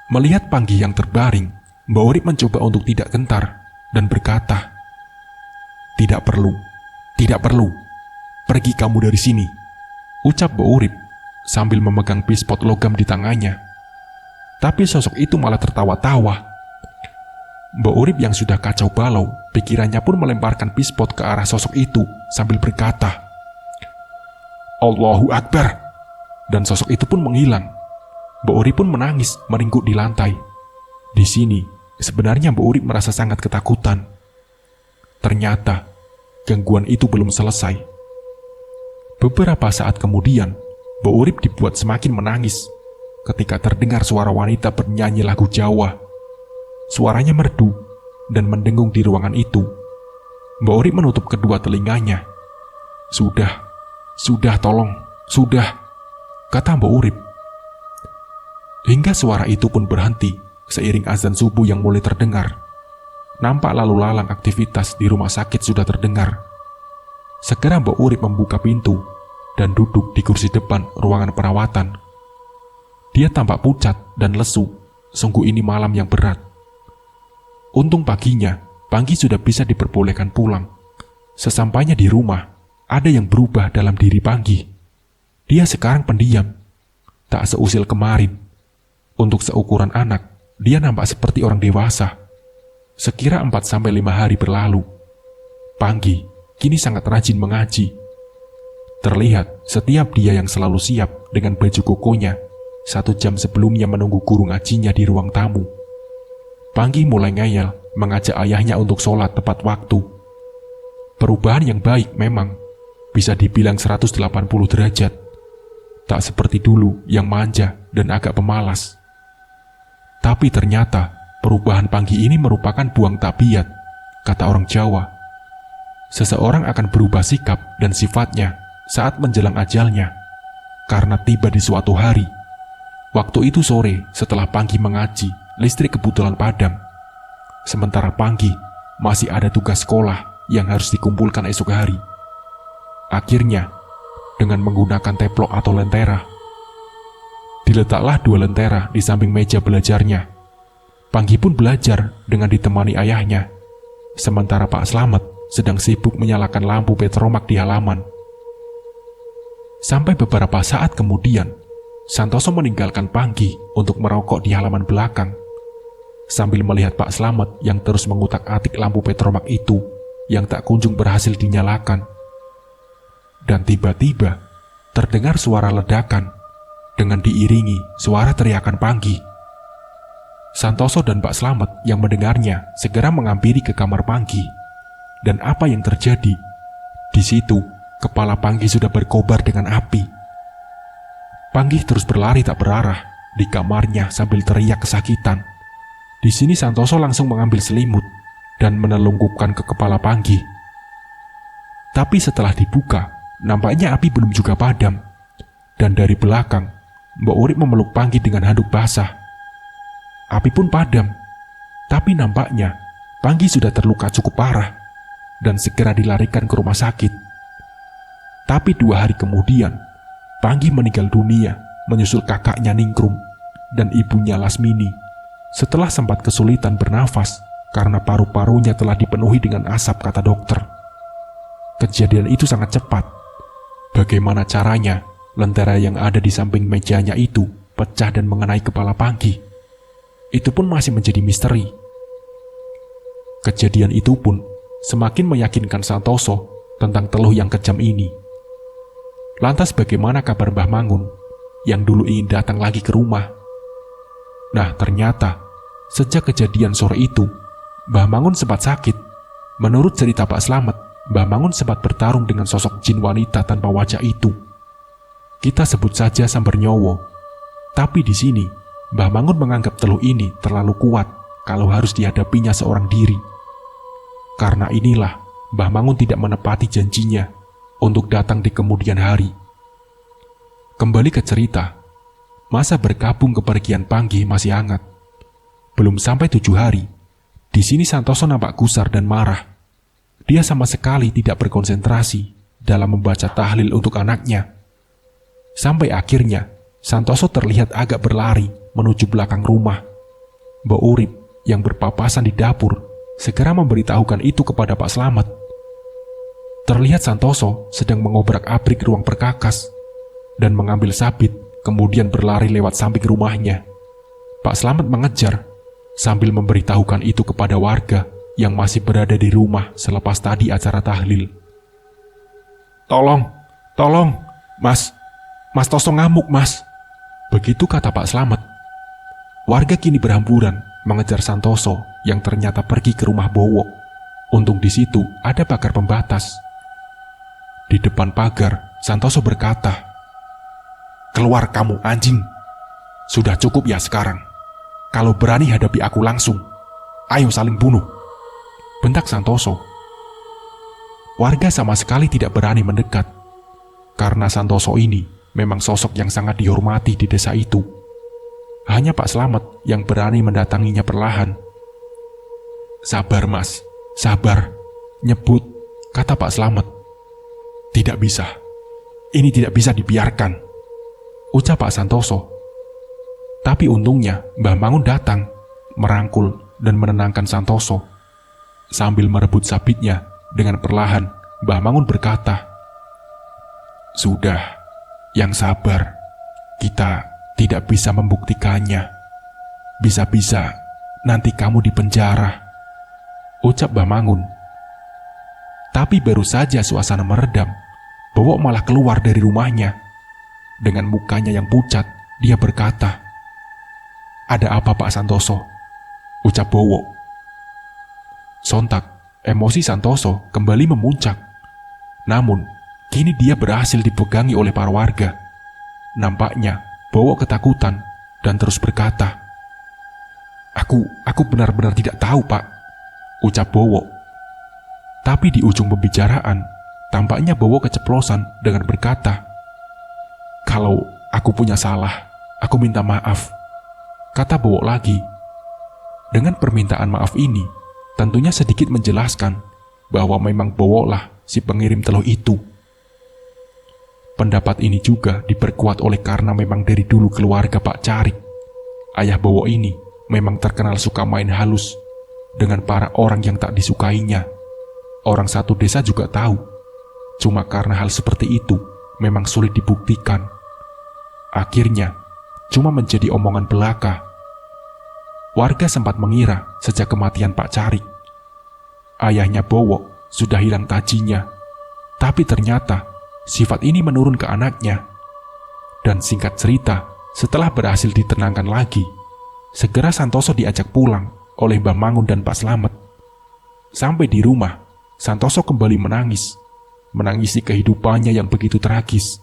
Melihat Panggi yang terbaring, Mbok Urip mencoba untuk tidak gentar dan berkata, "Tidak perlu, tidak perlu, pergi kamu dari sini," ucap Mbok Urip sambil memegang pispot logam di tangannya. Tapi sosok itu malah tertawa-tawa. Mbok Urip yang sudah kacau balau, pikirannya pun melemparkan pispot ke arah sosok itu sambil berkata, "Allahu Akbar," dan sosok itu pun menghilang. Mbok Urip pun menangis meringkuk di lantai. Di sini, sebenarnya Mbok Urip merasa sangat ketakutan. Ternyata, gangguan itu belum selesai. Beberapa saat kemudian, Mbok Urip dibuat semakin menangis ketika terdengar suara wanita bernyanyi lagu Jawa. Suaranya merdu dan mendengung di ruangan itu. Mbok Urip menutup kedua telinganya. Sudah, tolong, sudah," kata Mbok Urip. Hingga suara itu pun berhenti seiring azan subuh yang mulai terdengar. Nampak lalu lalang aktivitas di rumah sakit sudah terdengar. Segera Mbok Urip membuka pintu dan duduk di kursi depan ruangan perawatan. Dia tampak pucat dan lesu, sungguh ini malam yang berat. Untung paginya, Panggi sudah bisa diperbolehkan pulang. Sesampainya di rumah, ada yang berubah dalam diri Panggi. Dia sekarang pendiam, tak seusil kemarin. Untuk seukuran anak, dia nampak seperti orang dewasa. Sekira 4-5 hari berlalu, Panggi kini sangat rajin mengaji. Terlihat setiap dia yang selalu siap dengan baju kokonya 1 jam sebelumnya menunggu guru ngajinya di ruang tamu. Panggi mulai ngeyel mengajak ayahnya untuk sholat tepat waktu. Perubahan yang baik memang, bisa dibilang 180 derajat. Tak seperti dulu yang manja dan agak pemalas. Tapi ternyata perubahan Panggi ini merupakan buang tabiat, kata orang Jawa. Seseorang akan berubah sikap dan sifatnya saat menjelang ajalnya, karena tiba di suatu hari. Waktu itu sore setelah Panggi mengaji, listrik kebetulan padam. Sementara Panggi masih ada tugas sekolah yang harus dikumpulkan esok hari. Akhirnya, dengan menggunakan teplok atau lentera, diletaklah 2 lentera di samping meja belajarnya. Panggi pun belajar dengan ditemani ayahnya, sementara Pak Slamet sedang sibuk menyalakan lampu petromak di halaman. Sampai beberapa saat kemudian, Santoso meninggalkan Panggi untuk merokok di halaman belakang, sambil melihat Pak Slamet yang terus mengutak-atik lampu petromak itu yang tak kunjung berhasil dinyalakan. Dan tiba-tiba terdengar suara ledakan dengan diiringi suara teriakan Panggi. Santoso dan Pak Slamet yang mendengarnya segera menghampiri ke kamar Panggi. Dan apa yang terjadi? Di situ, kepala Panggi sudah berkobar dengan api. Panggi terus berlari tak berarah di kamarnya sambil teriak kesakitan. Di sini Santoso langsung mengambil selimut dan menelungkupkan ke kepala Panggi. Tapi setelah dibuka, nampaknya api belum juga padam. Dan dari belakang, Mbok Urip memeluk Panggi dengan handuk basah. Api pun padam, tapi nampaknya Panggi sudah terluka cukup parah dan segera dilarikan ke rumah sakit. Tapi 2 hari kemudian, Panggi meninggal dunia menyusul kakaknya Ningrum dan ibunya Lasmini setelah sempat kesulitan bernafas karena paru-parunya telah dipenuhi dengan asap, kata dokter. Kejadian itu sangat cepat. Bagaimana caranya lentera yang ada di samping mejanya itu pecah dan mengenai kepala Panggi? Itu pun masih menjadi misteri. Kejadian itu pun semakin meyakinkan Santoso tentang teluh yang kejam ini. Lantas bagaimana kabar Mbah Mangun yang dulu ingin datang lagi ke rumah? Nah, ternyata sejak kejadian sore itu, Mbah Mangun sempat sakit. Menurut cerita Pak Slamet, Mbah Mangun sempat bertarung dengan sosok jin wanita tanpa wajah itu. Kita sebut saja Sambernyowo. Tapi di sini, Mbah Mangun menganggap teluh ini terlalu kuat kalau harus dihadapinya seorang diri. Karena inilah, Mbah Mangun tidak menepati janjinya untuk datang di kemudian hari. Kembali ke cerita, masa berkabung kepergian Panggi masih hangat. Belum sampai 7 hari, di sini Santoso nampak gusar dan marah. Dia sama sekali tidak berkonsentrasi dalam membaca tahlil untuk anaknya. Sampai akhirnya, Santoso terlihat agak berlari menuju belakang rumah. Mbok Urip yang berpapasan di dapur segera memberitahukan itu kepada Pak Slamet. Terlihat Santoso sedang mengobrak-abrik ruang perkakas dan mengambil sabit, kemudian berlari lewat samping rumahnya. Pak Slamet mengejar sambil memberitahukan itu kepada warga yang masih berada di rumah selepas tadi acara tahlil. Tolong, Mas Toso ngamuk, Mas. Begitu kata Pak Slamet. Warga kini berhamburan mengejar Santoso yang ternyata pergi ke rumah Bowo. Untung di situ ada pagar pembatas. Di depan pagar, Santoso berkata, "Keluar kamu anjing. Sudah cukup ya sekarang. Kalau berani hadapi aku langsung, ayo saling bunuh," bentak Santoso. Warga sama sekali tidak berani mendekat, karena Santoso ini memang sosok yang sangat dihormati di desa itu. Hanya Pak Slamet yang berani mendatanginya perlahan. "Sabar Mas, sabar," nyebut kata Pak Slamet. "Tidak bisa, ini tidak bisa dibiarkan," ucap Pak Santoso. Tapi untungnya Mbah Mangun datang, merangkul dan menenangkan Santoso. Sambil merebut sabitnya, dengan perlahan Mbah Mangun berkata, "Sudah, yang sabar. Kita tidak bisa membuktikannya. Bisa-bisa nanti kamu di penjara," ucap Mbah Mangun. Tapi baru saja suasana meredam, Bowo malah keluar dari rumahnya. Dengan mukanya yang pucat, dia berkata, "Ada apa Pak Santoso?" ucap Bowo. Sontak, emosi Santoso kembali memuncak. Namun, kini dia berhasil dipegangi oleh para warga. Nampaknya Bowo ketakutan dan terus berkata, Aku benar-benar tidak tahu Pak," ucap Bowo. Tapi di ujung pembicaraan, tampaknya Bowo keceplosan dengan berkata, "Kalau aku punya salah, aku minta maaf," kata Bowo lagi. Dengan permintaan maaf ini, tentunya sedikit menjelaskan bahwa memang Bowo lah si pengirim teluh itu. Pendapat ini juga diperkuat oleh karena memang dari dulu keluarga Pak Carik, ayah Bowo ini, memang terkenal suka main halus dengan para orang yang tak disukainya. Orang satu desa juga tahu, cuma karena hal seperti itu memang sulit dibuktikan. Akhirnya, cuma menjadi omongan belaka. Warga sempat mengira sejak kematian Pak Carik, ayahnya Bowo sudah hilang tajinya, tapi ternyata sifat ini menurun ke anaknya. Dan singkat cerita, setelah berhasil ditenangkan lagi, segera Santoso diajak pulang oleh Mbah Mangun dan Pak Slamet. Sampai di rumah, Santoso kembali menangisi kehidupannya yang begitu tragis.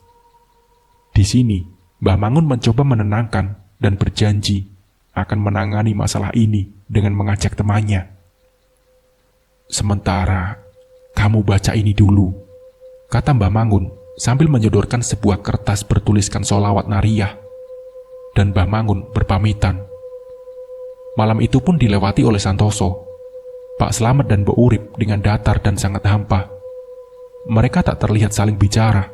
Di sini, Mbah Mangun mencoba menenangkan dan berjanji akan menangani masalah ini dengan mengajak temannya. "Sementara, kamu baca ini dulu," kata Mbah Mangun sambil menyodorkan sebuah kertas bertuliskan sholawat nariyah. Dan Mbah Mangun berpamitan. Malam itu pun dilewati oleh Santoso, Pak Slamet dan Mbok Urip dengan datar dan sangat hampa. Mereka tak terlihat saling bicara,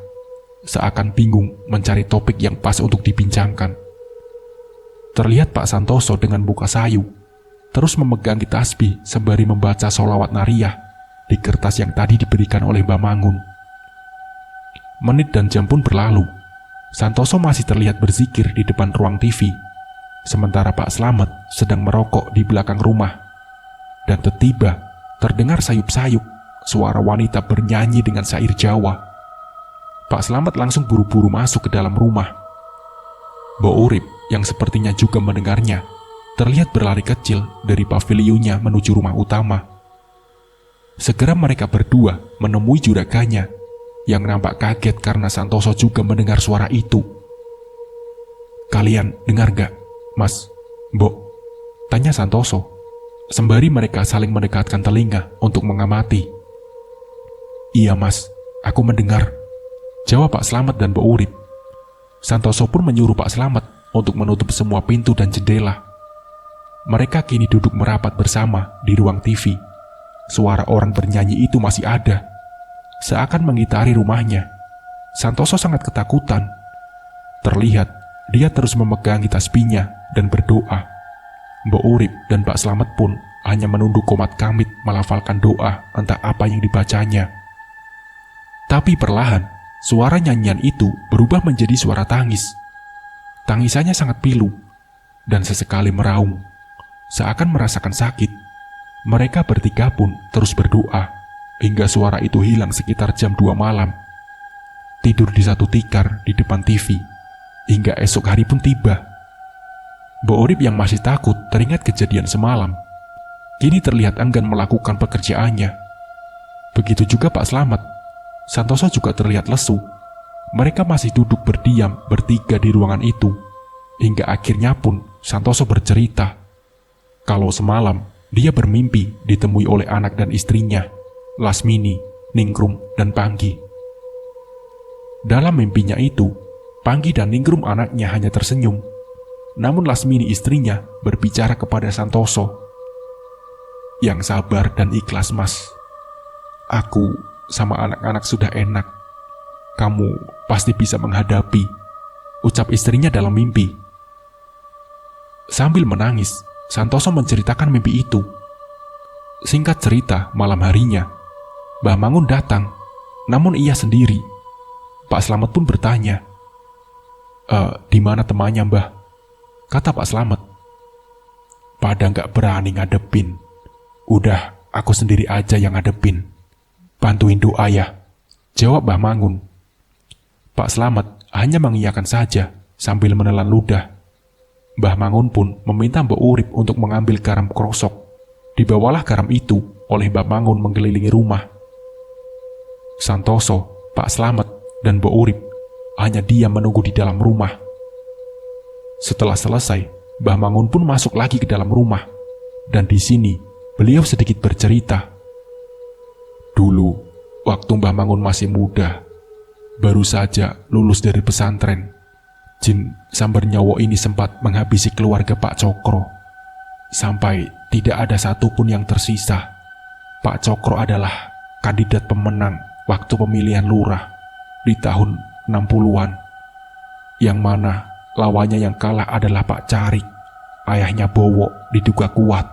seakan bingung mencari topik yang pas untuk dibincangkan. Terlihat Pak Santoso dengan muka sayu, terus memegangi tasbih sembari membaca sholawat nariyah di kertas yang tadi diberikan oleh Mbah Mangun. Menit dan jam pun berlalu. Santoso masih terlihat berzikir di depan ruang TV, sementara Pak Slamet sedang merokok di belakang rumah. Dan tiba-tiba terdengar sayup-sayup suara wanita bernyanyi dengan syair Jawa. Pak Slamet langsung buru-buru masuk ke dalam rumah. Mbok Urip yang sepertinya juga mendengarnya terlihat berlari kecil dari pavilionnya menuju rumah utama. Segera mereka berdua menemui juraganya yang nampak kaget karena Santoso juga mendengar suara itu. "Kalian dengar gak, Mas, Mbok?" tanya Santoso, sembari mereka saling mendekatkan telinga untuk mengamati. "Iya Mas, aku mendengar," jawab Pak Slamet dan Mbok Urip. Santoso pun menyuruh Pak Slamet untuk menutup semua pintu dan jendela. Mereka kini duduk merapat bersama di ruang TV. Suara orang bernyanyi itu masih ada, seakan mengitari rumahnya. Santoso sangat ketakutan. Terlihat dia terus memegangi tasbihnya dan berdoa. Mbok Urip dan Pak Slamet pun hanya menunduk komat kamit melafalkan doa entah apa yang dibacanya. Tapi perlahan, suara nyanyian itu berubah menjadi suara tangis. Tangisannya sangat pilu dan sesekali meraung, seakan merasakan sakit. Mereka bertiga pun terus berdoa hingga suara itu hilang sekitar jam 2 malam. Tidur di satu tikar di depan TV hingga esok hari pun tiba. Mbok Urip yang masih takut teringat kejadian semalam, kini terlihat enggan melakukan pekerjaannya. Begitu juga Pak Slamet. Santoso juga terlihat lesu. Mereka masih duduk berdiam bertiga di ruangan itu, hingga akhirnya pun Santoso bercerita kalau semalam dia bermimpi ditemui oleh anak dan istrinya, Lasmini, Ningrum, dan Panggi. Dalam mimpinya itu, Panggi dan Ningrum anaknya hanya tersenyum. Namun Lasmini istrinya berbicara kepada Santoso. "Yang sabar dan ikhlas, Mas. Aku sama anak-anak sudah enak. Kamu pasti bisa menghadapi," ucap istrinya dalam mimpi. Sambil menangis, Santoso menceritakan mimpi itu. Singkat cerita, malam harinya, Mbah Mangun datang, namun ia sendiri. Pak Slamet pun bertanya, "Di mana temannya, Mbah?" Kata Pak Slamet, "Pada nggak berani ngadepin. Udah, aku sendiri aja yang ngadepin. Bantuin doa ya," jawab Mbah Mangun. Pak Slamet hanya mengiyakan saja sambil menelan ludah. Mbah Mangun pun meminta Mbok Urip untuk mengambil garam krosok. Dibawalah garam itu oleh Mbah Mangun mengelilingi rumah. Santoso, Pak Slamet, dan Mbok Urip hanya diam menunggu di dalam rumah. Setelah selesai, Mbah Mangun pun masuk lagi ke dalam rumah. Dan di sini, beliau sedikit bercerita. "Dulu, waktu Mbah Mangun masih muda, baru saja lulus dari pesantren, jin sambar nyawa ini sempat menghabisi keluarga Pak Cokro. Sampai tidak ada satupun yang tersisa. Pak Cokro adalah kandidat pemenang waktu pemilihan lurah di tahun 60-an. Yang mana lawannya yang kalah adalah Pak Carik, ayahnya Bowo diduga kuat.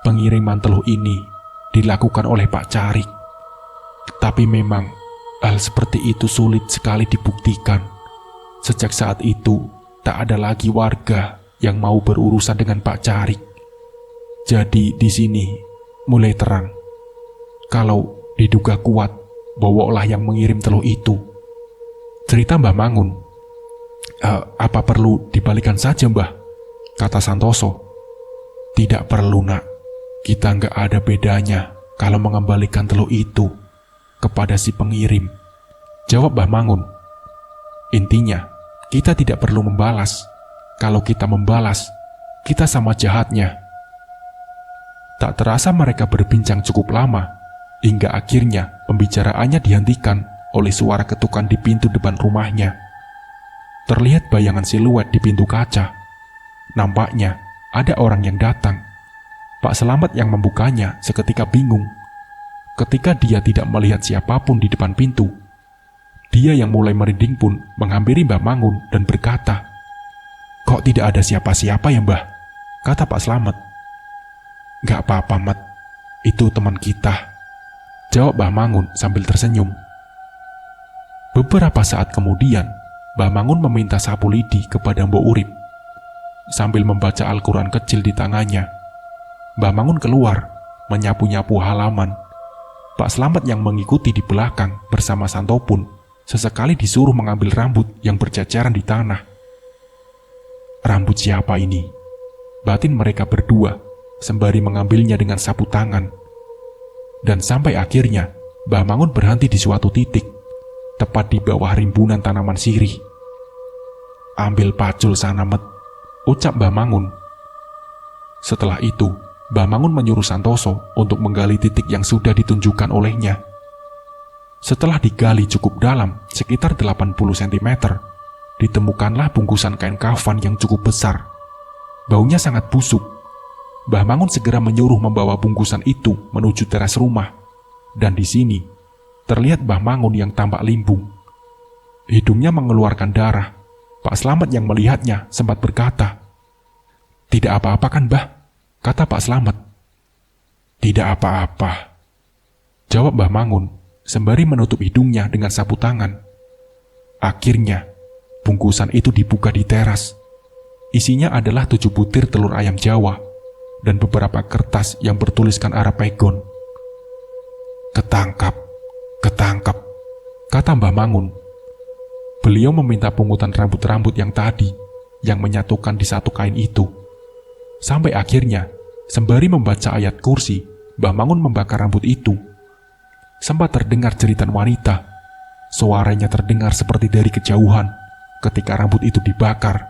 Pengiriman teluh ini dilakukan oleh Pak Carik. Tapi memang hal seperti itu sulit sekali dibuktikan. Sejak saat itu, tak ada lagi warga yang mau berurusan dengan Pak Carik. Jadi di sini mulai terang. Kalau diduga kuat, Bowolah yang mengirim teluh itu," cerita Mbah Mangun. "Apa perlu dibalikan saja, Mbah?" kata Santoso. "Tidak perlu, Nak. Kita nggak ada bedanya kalau mengembalikan teluh itu kepada si pengirim," jawab Mbah Mangun. "Intinya, kita tidak perlu membalas. Kalau kita membalas, kita sama jahatnya." Tak terasa mereka berbincang cukup lama, hingga akhirnya pembicaraannya dihentikan oleh suara ketukan di pintu depan rumahnya. Terlihat bayangan siluet di pintu kaca. Nampaknya ada orang yang datang. Pak Slamet yang membukanya seketika bingung. Ketika dia tidak melihat siapapun di depan pintu, dia yang mulai merinding pun menghampiri Mbah Mangun dan berkata, "Kok tidak ada siapa-siapa ya, Mbah?" kata Pak Slamet. "Gak apa-apa, Mat. Itu teman kita," jawab Mbah Mangun sambil tersenyum. Beberapa saat kemudian, Mbah Mangun meminta sapu lidi kepada Mbok Urip. Sambil membaca Al-Quran kecil di tangannya, Mbah Mangun keluar, menyapu-nyapu halaman. Pak Slamet yang mengikuti di belakang bersama Santo pun sesekali disuruh mengambil rambut yang berceceran di tanah. "Rambut siapa ini?" batin mereka berdua, sembari mengambilnya dengan sapu tangan. Dan sampai akhirnya, Mbah Mangun berhenti di suatu titik, tepat di bawah rimbunan tanaman sirih. "Ambil pacul sana, Met," ucap Mbah Mangun. Setelah itu, Mbah Mangun menyuruh Santoso untuk menggali titik yang sudah ditunjukkan olehnya. Setelah digali cukup dalam, sekitar 80 cm, ditemukanlah bungkusan kain kafan yang cukup besar. Baunya sangat busuk. Mbah Mangun segera menyuruh membawa bungkusan itu menuju teras rumah. Dan di sini, terlihat Mbah Mangun yang tampak limbung. Hidungnya mengeluarkan darah. Pak Slamet yang melihatnya sempat berkata, "Tidak apa-apa kan, Mbah?" kata Pak Slamet. "Tidak apa-apa," jawab Mbah Mangun, sembari menutup hidungnya dengan sapu tangan. Akhirnya, bungkusan itu dibuka di teras. Isinya adalah 7 butir telur ayam Jawa dan beberapa kertas yang bertuliskan Arapegon. "Ketangkap, ketangkap," kata Mbah Mangun. Beliau meminta pungutan rambut-rambut yang tadi, yang menyatukan di satu kain itu. Sampai akhirnya, sembari membaca ayat kursi, Mbah Mangun membakar rambut itu. Sempat terdengar jeritan wanita. Suaranya terdengar seperti dari kejauhan ketika rambut itu dibakar.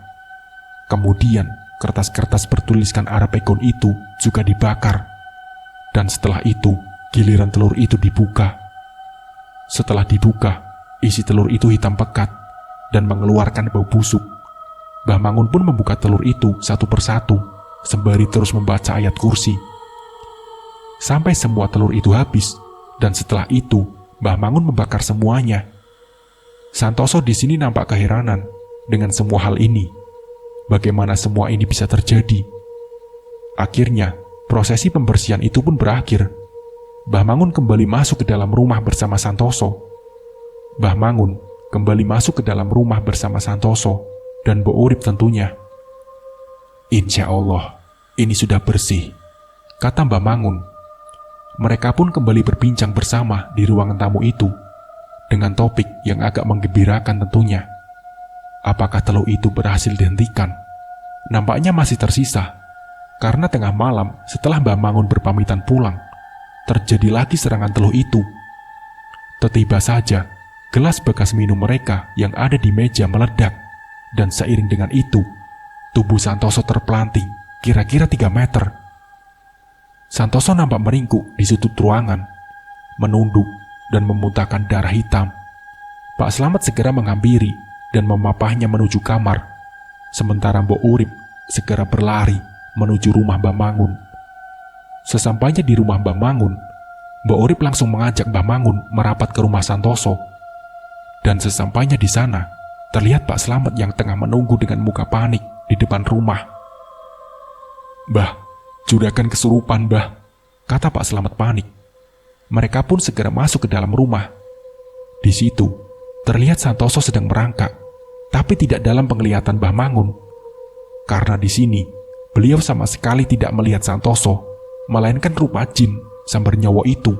Kemudian, kertas-kertas bertuliskan Arapegon itu juga dibakar. Dan setelah itu, giliran telur itu dibuka. Setelah dibuka, isi telur itu hitam pekat. dan mengeluarkan bau busuk. Mbah Mangun pun membuka telur itu satu persatu, sembari terus membaca ayat kursi. Sampai semua telur itu habis, dan setelah itu Mbah Mangun membakar semuanya. Santoso di sini nampak keheranan dengan semua hal ini. Bagaimana semua ini bisa terjadi? Akhirnya, prosesi pembersihan itu pun berakhir. Mbah Mangun kembali masuk ke dalam rumah bersama Santoso. Mbah Mangun kembali masuk ke dalam rumah bersama Santoso dan Mbok Urip tentunya. "Insya Allah, ini sudah bersih," kata Mbah Mangun. Mereka pun kembali berbincang bersama di ruangan tamu itu, dengan topik yang agak menggembirakan tentunya. Apakah telur itu berhasil dihentikan? Nampaknya masih tersisa, karena tengah malam setelah Mbah Mangun berpamitan pulang, terjadi lagi serangan telur itu. Tiba saja, gelas bekas minum mereka yang ada di meja meledak, dan seiring dengan itu, tubuh Santoso terpelanting kira-kira 3 meter. Santoso nampak meringkuk di sudut ruangan, menunduk dan memuntahkan darah hitam. Pak Slamet segera menghampiri dan memapahnya menuju kamar, sementara Mbok Urip segera berlari menuju rumah Mbah Mangun. Sesampainya di rumah Mbah Mangun, Mbok Urip langsung mengajak Mbah Mangun merapat ke rumah Santoso. Dan sesampainya di sana, terlihat Pak Slamet yang tengah menunggu dengan muka panik di depan rumah. "Mbah, juragan kesurupan, Mbah," kata Pak Slamet panik. Mereka pun segera masuk ke dalam rumah. Di situ, terlihat Santoso sedang merangkak, tapi tidak dalam penglihatan Mbah Mangun. Karena di sini, beliau sama sekali tidak melihat Santoso, melainkan rupa jin sambar nyawa itu.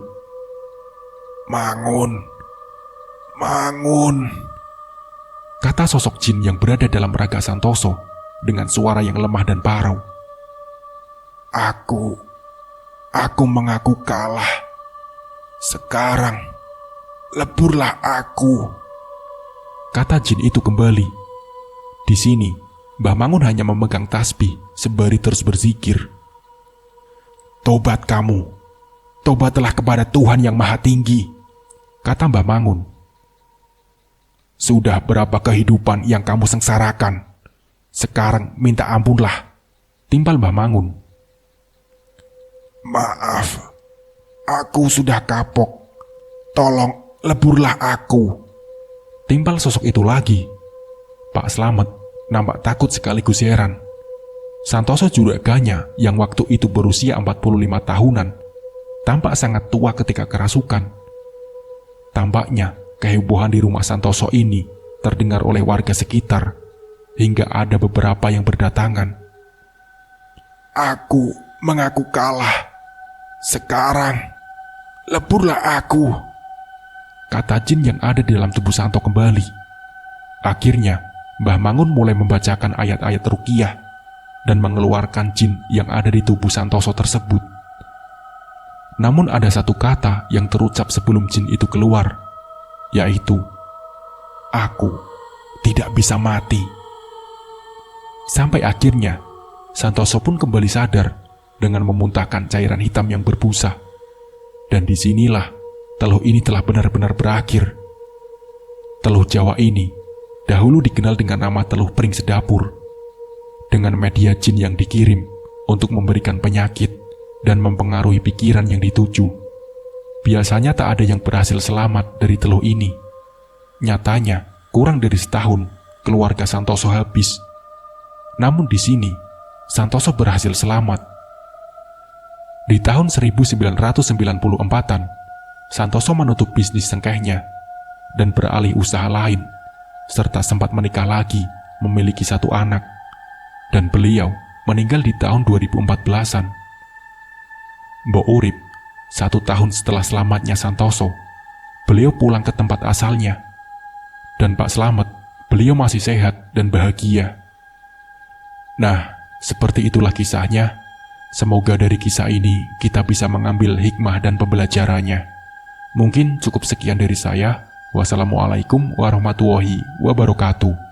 "Mangun, Mangun," kata sosok jin yang berada dalam raga Santoso dengan suara yang lemah dan parau. Aku mengaku kalah. Sekarang, leburlah aku," kata jin itu kembali. Di sini, Mbah Mangun hanya memegang tasbih sembari terus berzikir. "Tobat kamu, tobatlah kepada Tuhan yang Maha Tinggi," kata Mbah Mangun. "Sudah berapa kehidupan yang kamu sengsarakan? Sekarang minta ampunlah," timpal Mbah Mangun. "Maaf, aku sudah kapok. Tolong leburlah aku," timpal sosok itu lagi. Pak Slamet nampak takut sekaligus heran. Santoso juraganya yang waktu itu berusia 45 tahunan tampak sangat tua ketika kerasukan. Tampaknya kehebohan di rumah Santoso ini terdengar oleh warga sekitar, hingga ada beberapa yang berdatangan. "Aku mengaku kalah. Sekarang, leburlah aku," kata jin yang ada di dalam tubuh Santo kembali. Akhirnya, Mbah Mangun mulai membacakan ayat-ayat ruqyah dan mengeluarkan jin yang ada di tubuh Santoso tersebut. Namun ada satu kata yang terucap sebelum jin itu keluar, yaitu, "Aku tidak bisa mati." Sampai akhirnya, Santoso pun kembali sadar dengan memuntahkan cairan hitam yang berbusa. Dan disinilah teluh ini telah benar-benar berakhir. Teluh Jawa ini dahulu dikenal dengan nama teluh pring sedapur, dengan media jin yang dikirim untuk memberikan penyakit dan mempengaruhi pikiran yang dituju. Biasanya tak ada yang berhasil selamat dari teluh ini. Nyatanya, kurang dari setahun, keluarga Santoso habis. Namun di sini, Santoso berhasil selamat. Di tahun 1994-an, Santoso menutup bisnis cengkehnya dan beralih usaha lain, serta sempat menikah lagi, memiliki 1 anak, dan beliau meninggal di tahun 2014-an. Mbok Urip, 1 tahun setelah selamatnya Santoso, beliau pulang ke tempat asalnya, dan Pak Slamet, beliau masih sehat dan bahagia. Nah, seperti itulah kisahnya. Semoga dari kisah ini kita bisa mengambil hikmah dan pembelajarannya. Mungkin cukup sekian dari saya. Wassalamualaikum warahmatullahi wabarakatuh.